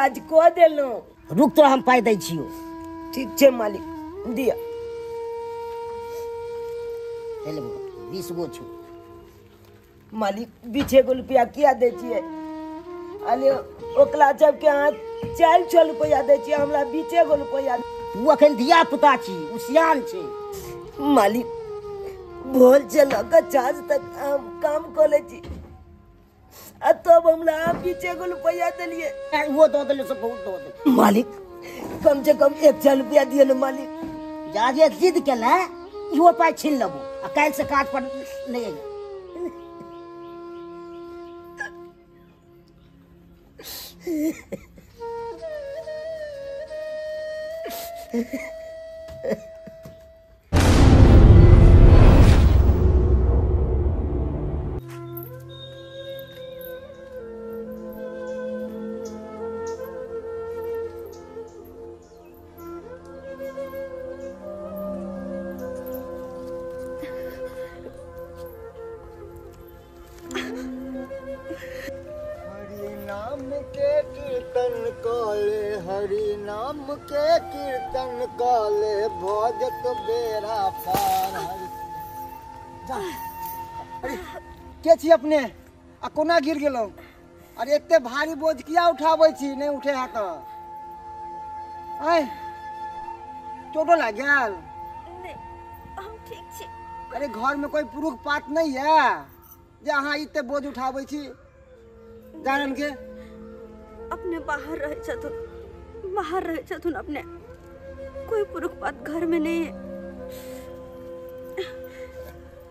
काज को देलो। रुक तो हम पाई दै छियो। ठीक छे मालिक दिया। ले 20 गो छु। मालिक 20 गो रुपया किया दे छिए? अले ओकला जब के हाथ 400 रुपया दे छिए, हमरा 20 गो रुपया। तू अखन धिया पुता छी, उसियान छे। मालिक भोल से लग चार्ज तक काम कर छी, तब हमरा 20 गो रुपया दिलिए। वो दो दले से बहुत दो दे। मालिक कम से कम 100 रुपया दिए न मालिक। जा जे जिद केला इहो पाई छीन लेबो आ काल से काज पर नहीं आइए। हरि नाम के कीर्तन काले भोजत बेरा पार। जा अरे के छी अपने आ कोना गिर गेलो? अरे एते भारी बोझ किया उठाबै छी? नहीं उठे है तो आय चोटो लाग गेल? नहीं हम ठीक छी। अरे घर में कोई पुरुष पात नहीं है जे अहाँ इते बोझ उठाबै छी? जानन के अपने बाहर रहे छथुन अपने, कोई पुरुष बात घर में नहीं है।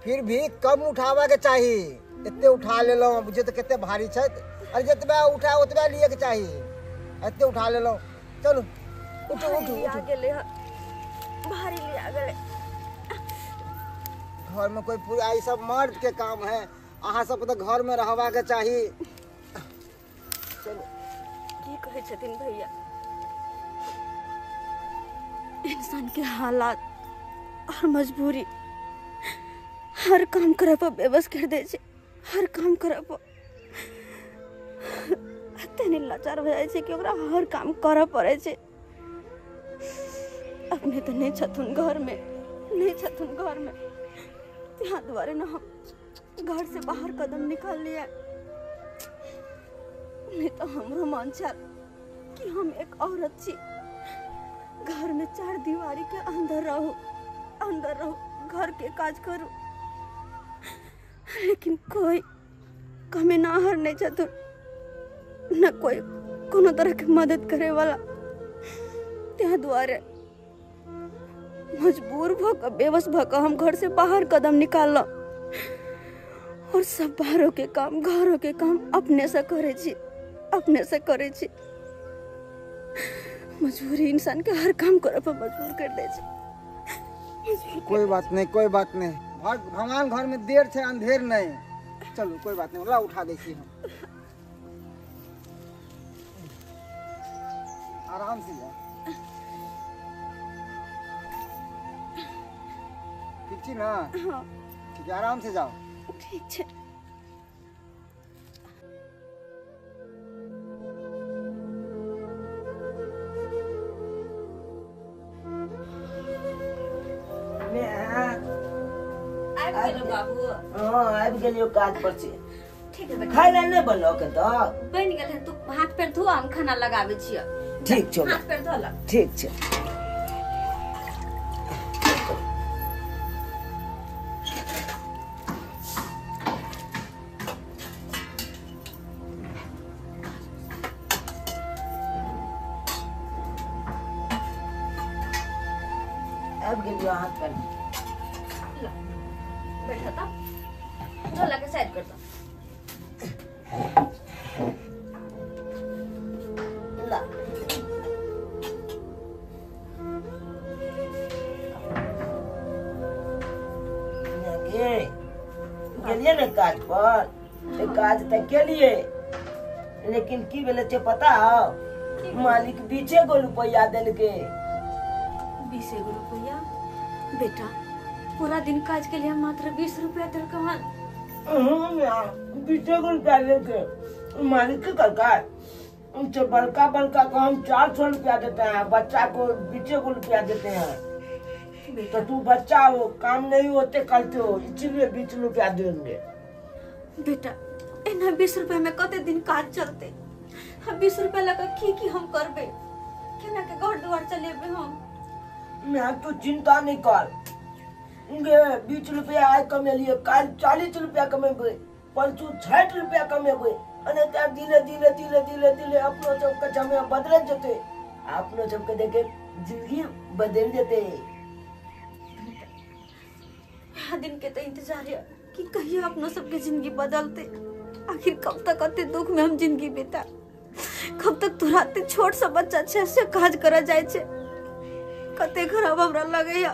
फिर भी कम उठावा के चाहिए। इतने उठा ले लो, बुझे तो कितने भारी छे। अरे जितबा उठा उतबा लिए के चाहिए। इतने उठा ले लो। चलो उठो उठो उठो। गेले भारी लिया गेले। घर में कोई पूरा आई सब मर्द के काम है। अहाँ सब तो घर में रहवा के चाहिए। चलो की कहे छथिन भैया, इंसान के हालात और मजबूरी हर काम करे पर बेबस कर दे छे। हर काम करे पर तने लाचार हो जाए छे कि ओकरा हर काम करे पड़े छे। अपने तो नहीं छथुन घर में, यहाँ द्वारे ना हम घर से बाहर कदम निकाल लिया। नहीं तो हमरो मन चाल कि हम एक औरत छी, घर में 4 दीवारी के अंदर रहूं, घर के काज करूं। लेकिन कोई कमे ना हर नहीं छथुन, न कोई कोनो तरह के मदद करे वाला। त्या द्वारे मजबूर भक बेबस भक हम घर से बाहर कदम निकाल और सब बाहरों के काम, घरों के काम अपने से करे छी। मजबूरी इंसान के हर काम करे पर मजबूर कर दे छे। कोई बात नहीं। भगवान घर में देर छे अंधेर नहीं। चलो कोई बात नहीं, ला उठा दे छी हम। आराम से जा। ठीक छी ना? हाँ ठीक है, आराम से जाओ। ठीक छे। आबि गेलियो काज पर से। ठीक है खाय ले नहीं बनो के तो बन गेल है। तू हाथ पैर धो, हम खाना लगावे छियै। ठीक छो, हाथ पैर धो ला। ठीक छे। अब गेलियो हाथ पैर बैठा था झोला के साइड कर दो। ला गेलिए ना काज पर, तो काज तक के लिए। लेकिन की भेले छे पता हो? मालिक 20 गो रुपया देल के। 20 रुपया? बेटा पूरा दिन काज के लिए मात्र 20 रुपया दे कहाँ? 20 गो रुपया लेके मालिक के करका उनसे बड़का बड़का को हम 400 रुपया देते हैं, बच्चा को 20 रुपया देते हैं। तो तू बच्चा हो, काम नहीं होते करते हो, इसीलिए 20 रुपया देंगे। बेटा एना 20 रुपया में कते दिन काज चलते? हम 20 रुपया लगा की हम करबे? केना के घर द्वार चलेबे हम? मैं तू चिंता नहीं कर, 20 रुपया आय कमेलिए, कल 40 रुपया कमेबे, परसू 60 रुपया कमेबे, अने त्यार धीरे धीरे धीरे धीरे धीरे अपनो सबके समय बदल जते, अपनो सबके देखे जिंदगी बदल जते। दिन के तो इंतजार है कि कहिए अपनो सबके जिंदगी बदलते। आखिर कब तक अते दुख में हम जिंदगी बिता? कब तक तुराते छोट सा बच्चा छे से काज करा जाए छे? कते खराब हमरा लगे या